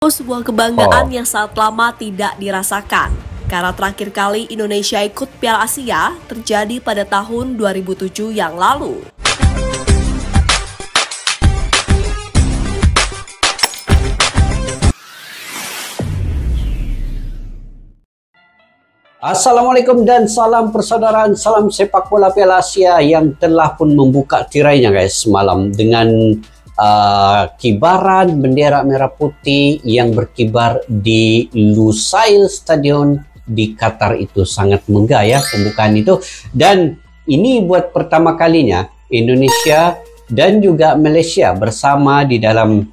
Sebuah kebanggaan yang sangat lama tidak dirasakan. Karena terakhir kali Indonesia ikut Piala Asia terjadi pada tahun 2007 yang lalu. Assalamualaikum dan salam persaudaraan, salam sepak bola Piala Asia yang telah pun membuka tirainya guys semalam dengan kibaran bendera merah putih yang berkibar di Lusail Stadion di Qatar. Itu sangat megah ya pembukaan itu, dan ini buat pertama kalinya Indonesia dan juga Malaysia bersama di dalam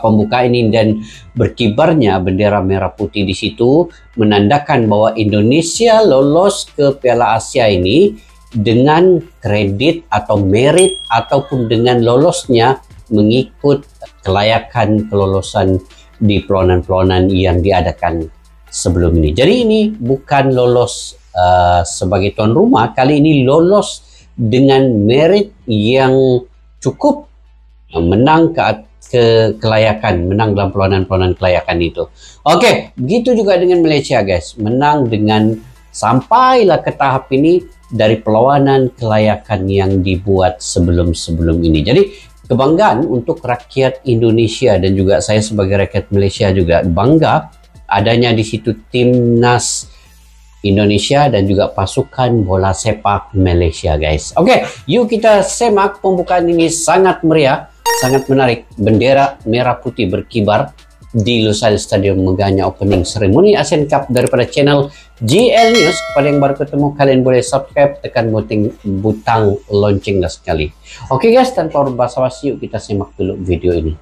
pembukaan ini, dan berkibarnya bendera merah putih di situ menandakan bahwa Indonesia lolos ke Piala Asia ini dengan kredit atau merit ataupun dengan lolosnya mengikut kelayakan kelolosan di pelonan-pelonan yang diadakan sebelum ini. Jadi ini bukan lolos sebagai tuan rumah, kali ini lolos dengan merit yang cukup, menang ke kelayakan, menang dalam pelonan-pelonan kelayakan itu. Oke, begitu juga dengan Malaysia guys, menang dengan sampailah ke tahap ini dari perlawanan kelayakan yang dibuat sebelum-sebelum ini. Jadi kebanggaan untuk rakyat Indonesia dan juga saya sebagai rakyat Malaysia juga bangga adanya di situ timnas Indonesia dan juga pasukan bola sepak Malaysia guys. Oke, yuk kita semak pembukaan ini, sangat meriah, sangat menarik. Bendera merah putih berkibar di Lusail Stadium, megahnya opening ceremony Asian Cup daripada channel GL News. Kepada yang baru ketemu, kalian boleh subscribe, tekan butang lonceng sekali. Oke guys, tanpa basa-basi yuk kita simak dulu video ini.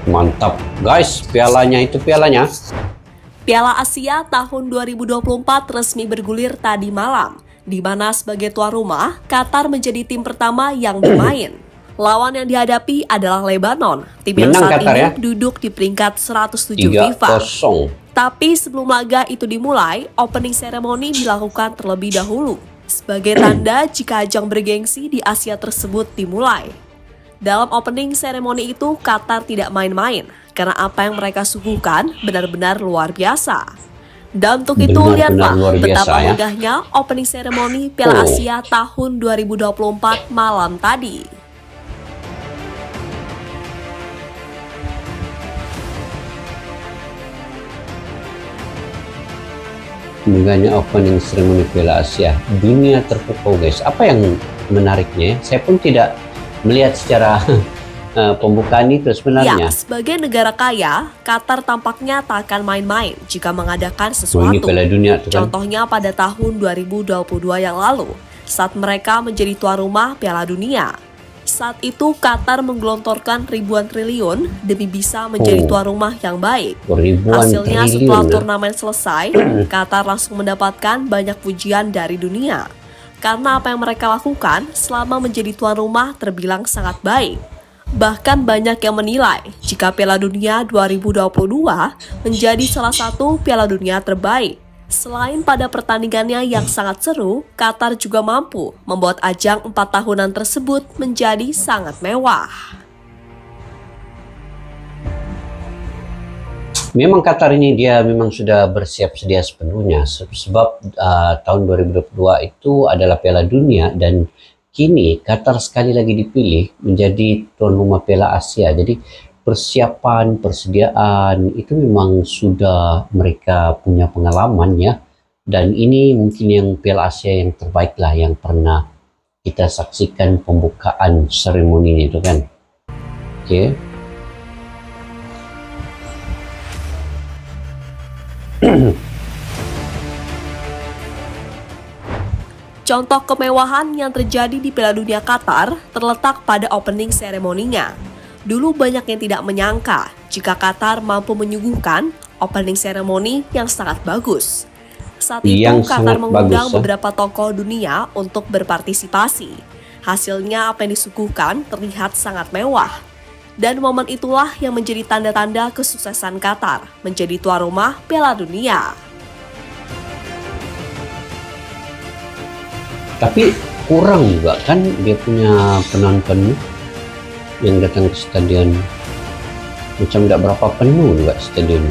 Mantap guys, pialanya itu pialanya. Piala Asia tahun 2024 resmi bergulir tadi malam, di mana sebagai tuan rumah, Qatar menjadi tim pertama yang bermain. Lawan yang dihadapi adalah Lebanon, tim yang saat ini duduk di peringkat 107 FIFA. Tapi sebelum laga itu dimulai, opening ceremony dilakukan terlebih dahulu, sebagai tanda jika ajang bergengsi di Asia tersebut dimulai. Dalam opening ceremony itu, Qatar tidak main-main, karena apa yang mereka suguhkan benar-benar luar biasa. Dan untuk itu lihatlah betapa megahnya opening ceremony Piala Asia tahun 2024 malam tadi. Megahnya opening ceremony Piala Asia, dunia terpukau guys. Apa yang menariknya? Saya pun tidak melihat secara pembukaan itu sebenarnya. Ya, sebagai negara kaya, Qatar tampaknya tak akan main-main jika mengadakan sesuatu. Ini Piala Dunia, kan? Contohnya pada tahun 2022 yang lalu, saat mereka menjadi tuan rumah Piala Dunia. Saat itu Qatar menggelontorkan ribuan triliun demi bisa menjadi tuan rumah yang baik. Hasilnya setelah turnamen selesai, Qatar langsung mendapatkan banyak pujian dari dunia. Karena apa yang mereka lakukan selama menjadi tuan rumah terbilang sangat baik. Bahkan banyak yang menilai jika Piala Dunia 2022 menjadi salah satu Piala Dunia terbaik. Selain pada pertandingannya yang sangat seru, Qatar juga mampu membuat ajang 4 tahunan tersebut menjadi sangat mewah. Memang Qatar ini dia memang sudah bersiap sedia sepenuhnya, sebab tahun 2022 itu adalah Piala Dunia, dan kini Qatar sekali lagi dipilih menjadi tuan rumah Piala Asia. Jadi persiapan, persediaan itu memang sudah mereka punya pengalaman ya, dan ini mungkin yang Piala Asia yang terbaik lah yang pernah kita saksikan pembukaan seremoni itu kan. Oke. Contoh kemewahan yang terjadi di Piala Dunia Qatar terletak pada opening seremoninya. Dulu banyak yang tidak menyangka jika Qatar mampu menyuguhkan opening seremoni yang sangat bagus. Saat itu Qatar mengundang beberapa tokoh dunia untuk berpartisipasi. Hasilnya apa yang disuguhkan terlihat sangat mewah. Dan momen itulah yang menjadi tanda-tanda kesuksesan Qatar menjadi tuan rumah Piala Dunia. Tapi kurang juga kan dia punya penonton yang datang ke stadion. Macam tidak berapa penuh juga stadion.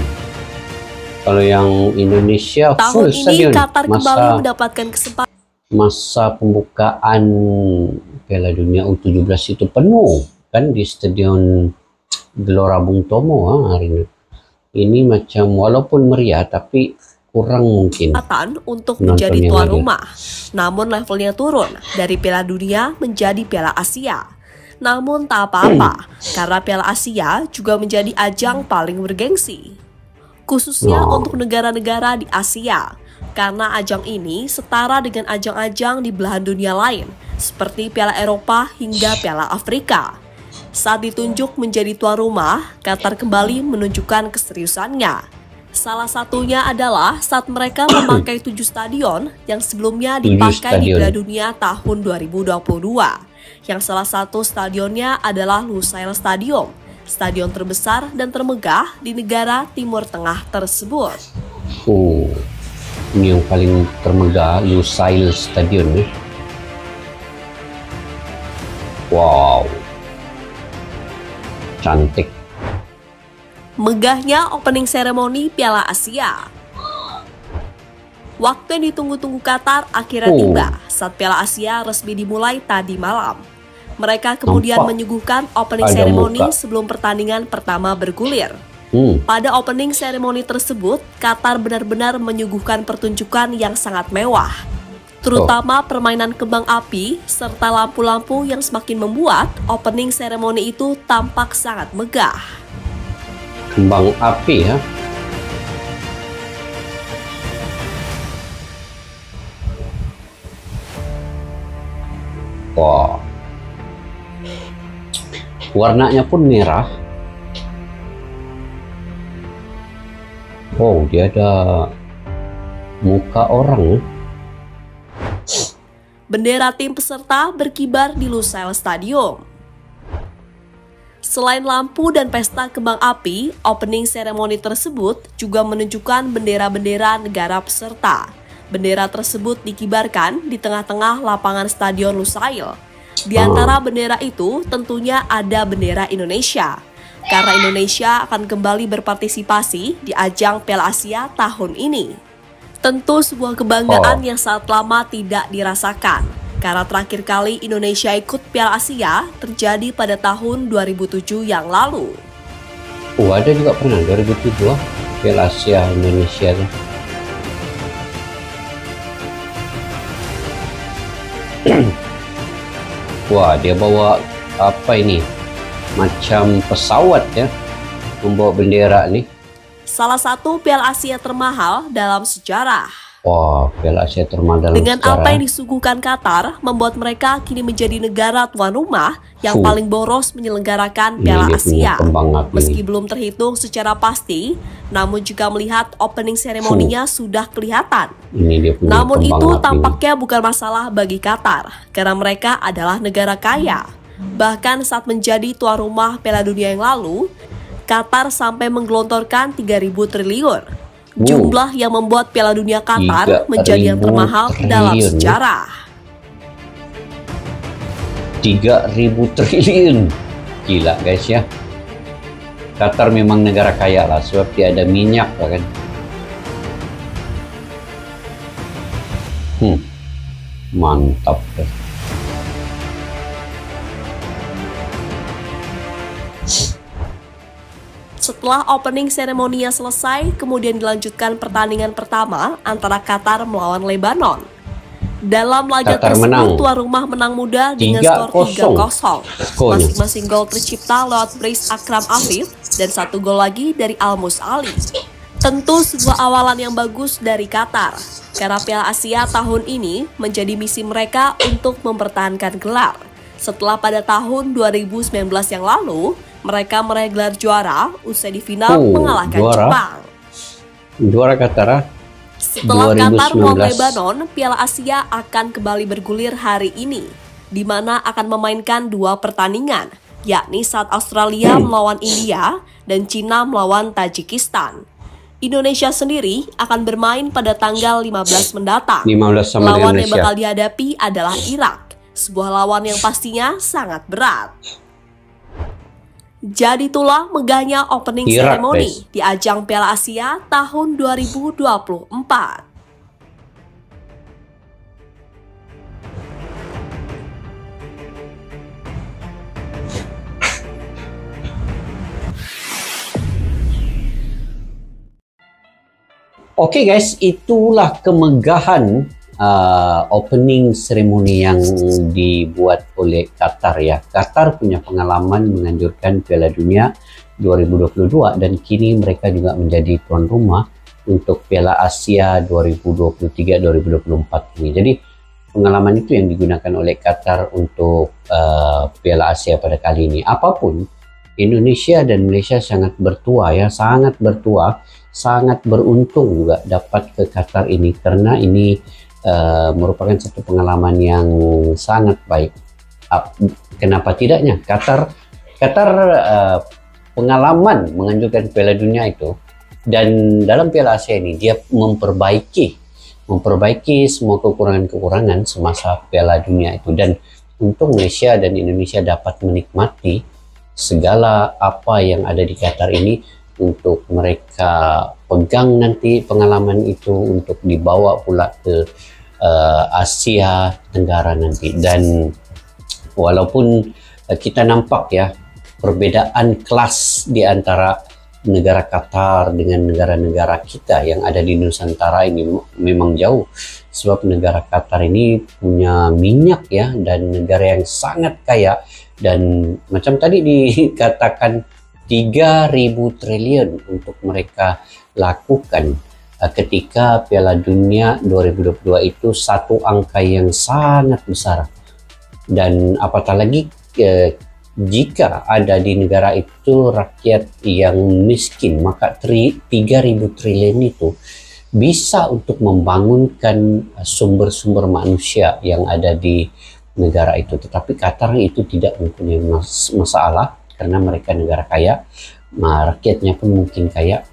Kalau yang Indonesia full Tahun ini stadion. Qatar kembali mendapatkan kesempatan. Masa pembukaan Piala Dunia U17 itu penuh kan di stadion Gelora Bung Tomo hari ini. Ini macam walaupun meriah tapi kurang mungkin Untuk menjadi tuan rumah. Namun levelnya turun dari Piala Dunia menjadi Piala Asia. Namun tak apa-apa, karena Piala Asia juga menjadi ajang paling bergengsi. Khususnya untuk negara-negara di Asia. Karena ajang ini setara dengan ajang-ajang di belahan dunia lain, seperti Piala Eropa hingga Piala Afrika. Saat ditunjuk menjadi tuan rumah, Qatar kembali menunjukkan keseriusannya. Salah satunya adalah saat mereka memakai 7 stadion yang sebelumnya dipakai di Piala Dunia tahun 2022. Yang salah satu stadionnya adalah Lusail Stadium, stadion terbesar dan termegah di negara Timur Tengah tersebut. Ini yang paling termegah, Lusail Stadium nih. Wow, cantik. Megahnya opening ceremony Piala Asia. Waktu yang ditunggu-tunggu Qatar akhirnya tiba saat Piala Asia resmi dimulai tadi malam. Mereka kemudian menyuguhkan opening ceremony sebelum pertandingan pertama bergulir. Pada opening ceremony tersebut, Qatar benar-benar menyuguhkan pertunjukan yang sangat mewah. Terutama permainan kembang api serta lampu-lampu yang semakin membuat opening ceremony itu tampak sangat megah. Kembang api ya. Wow. Warnanya pun merah. Oh, dia ada muka orang. Bendera tim peserta berkibar di Lusail Stadium. Selain lampu dan pesta kembang api, opening ceremony tersebut juga menunjukkan bendera-bendera negara peserta. Bendera tersebut dikibarkan di tengah-tengah lapangan Stadion Lusail. Di antara bendera itu tentunya ada bendera Indonesia. Karena Indonesia akan kembali berpartisipasi di ajang Piala Asia tahun ini. Tentu sebuah kebanggaan yang sangat lama tidak dirasakan. Karena terakhir kali Indonesia ikut Piala Asia terjadi pada tahun 2007 yang lalu. Ada juga pernah 2007 Piala Asia Indonesia. Wah, dia bawa apa ini? Macam pesawat ya, membawa bendera nih. Salah satu Piala Asia termahal dalam sejarah. Wah, Piala Asia termahal dalam Dengan sejarah. apa yang disuguhkan Qatar, membuat mereka kini menjadi negara tuan rumah yang paling boros menyelenggarakan Piala Asia. Meski belum terhitung secara pasti, namun jika melihat opening seremoninya sudah kelihatan. Namun itu tampaknya bukan masalah bagi Qatar, karena mereka adalah negara kaya. Bahkan saat menjadi tuan rumah Piala Dunia yang lalu, Qatar sampai menggelontorkan 3.000 triliun. Jumlah yang membuat Piala Dunia Qatar menjadi yang termahal dalam sejarah. 3.000 triliun. Gila guys ya. Qatar memang negara kaya lah, sebab dia ada minyak lah kan. Mantap deh. Setelah opening seremoninya selesai, kemudian dilanjutkan pertandingan pertama antara Qatar melawan Lebanon. Dalam laga tersebut, tuan rumah menang mudah dengan skor 3-0. Masing-masing gol tercipta lewat brace Akram Afif dan 1 gol lagi dari Almus Ali. Tentu sebuah awalan yang bagus dari Qatar, karena Piala Asia tahun ini menjadi misi mereka untuk mempertahankan gelar. Setelah pada tahun 2019 yang lalu, mereka meraih gelar juara usai di final mengalahkan Jepang. Juara Qatar. Setelah Qatar melawan Lebanon, Piala Asia akan kembali bergulir hari ini, di mana akan memainkan 2 pertandingan, yakni saat Australia melawan India dan Cina melawan Tajikistan. Indonesia sendiri akan bermain pada tanggal 15 mendatang. 15 sama Lawan yang Indonesia. bakal dihadapi adalah Irak, sebuah lawan yang pastinya sangat berat. Jadi itulah megahnya opening Irak, ceremony guys. di ajang Piala Asia tahun 2024. Oke guys, itulah kemegahan opening ceremony yang dibuat oleh Qatar ya. Qatar punya pengalaman menganjurkan Piala Dunia 2022 dan kini mereka juga menjadi tuan rumah untuk Piala Asia 2023-2024 ini. Jadi pengalaman itu yang digunakan oleh Qatar untuk Piala Asia pada kali ini. Apapun, Indonesia dan Malaysia sangat bertuah ya, sangat bertuah, sangat beruntung juga dapat ke Qatar ini karena ini merupakan satu pengalaman yang sangat baik. Kenapa tidaknya? Qatar pengalaman menganjurkan Piala Dunia itu, dan dalam Piala Asia ini dia memperbaiki semua kekurangan-kekurangan semasa Piala Dunia itu, dan untung Malaysia dan Indonesia dapat menikmati segala apa yang ada di Qatar ini untuk mereka pegang nanti pengalaman itu untuk dibawa pula ke Asia Tenggara nanti. Dan walaupun kita nampak ya perbedaan kelas di antara negara Qatar dengan negara-negara kita yang ada di Nusantara ini memang jauh, sebab negara Qatar ini punya minyak ya, dan negara yang sangat kaya, dan macam tadi dikatakan 3.000 triliun untuk mereka lakukan ketika Piala Dunia 2022 itu satu angka yang sangat besar. Dan apatah lagi jika ada di negara itu rakyat yang miskin, maka 3.000 triliun itu bisa untuk membangunkan sumber-sumber manusia yang ada di negara itu. Tetapi Qatar itu tidak mempunyai masalah karena mereka negara kaya, rakyatnya pun mungkin kaya.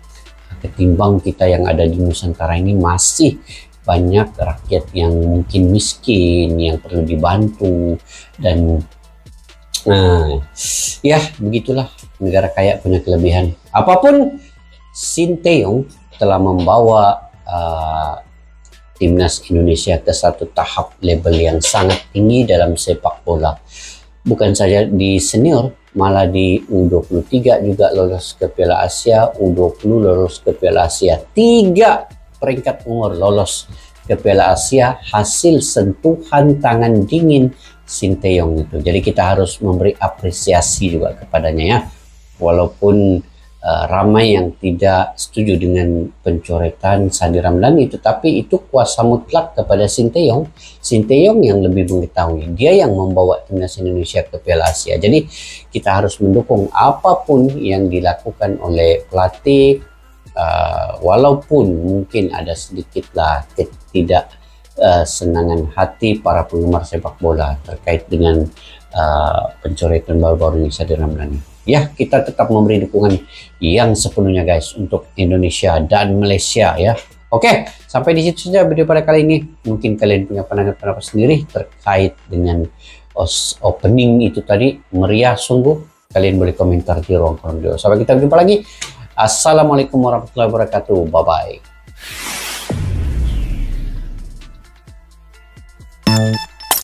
Ketimbang kita yang ada di Nusantara ini masih banyak rakyat yang mungkin miskin, yang perlu dibantu. Dan ya begitulah, negara kaya punya kelebihan. Apapun, Sinteyong telah membawa timnas Indonesia ke satu tahap level yang sangat tinggi dalam sepak bola. Bukan saja di senior, malah di U23 juga lolos ke Piala Asia, U20 lolos ke Piala Asia. 3 peringkat umur lolos ke Piala Asia hasil sentuhan tangan dingin Sinteyong itu. Jadi kita harus memberi apresiasi juga kepadanya ya. Walaupun ramai yang tidak setuju dengan pencoretan Sandi Ramdhani, tetapi itu kuasa mutlak kepada Sinteyong. Sinteyong yang lebih mengetahui, dia yang membawa timnas Indonesia ke Piala Asia. Jadi kita harus mendukung apapun yang dilakukan oleh pelatih, walaupun mungkin ada sedikitlah ketidaksenangan hati para penggemar sepak bola terkait dengan pencoretan baru-baru ini Sandi Ramdhani. Ya, kita tetap memberi dukungan yang sepenuhnya guys untuk Indonesia dan Malaysia ya. Oke, sampai di situ saja video pada kali ini. Mungkin kalian punya pendapat sendiri terkait dengan opening itu tadi, meriah sungguh. Kalian boleh komentar di ruang kolom video. Sampai kita berjumpa lagi. Assalamualaikum warahmatullahi wabarakatuh. Bye bye.